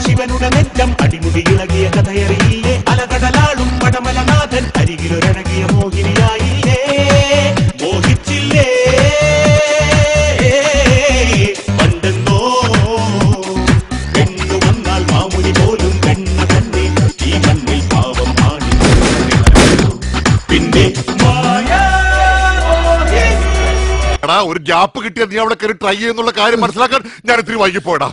ശിവനുടെ നെറ്റം അടിമുടി ഇളകിയ കഥയറിയില്ലേ അലകടലാളും പടമലനാഥൻ അരികിലൊരഴകിയ മോഹിനിയായില്ലേ മോഹിച്ചില്ലേ പണ്ടെന്നോ പെണ്ണു വന്നാൽ മാമുനി പോലും പെണ്ണ തന്നെ ഈ മണ്ണിൽ പാവം പാടി പിന്നെ ഒരു ഗ്യാപ്പ് കിട്ടിയാൽ നീ അവിടെ കയറി ട്രൈ ചെയ്യുന്നുള്ള കാര്യം മനസ്സിലാക്കാൻ ഞാൻ ഇത്തിരി വൈകിപ്പോടാ.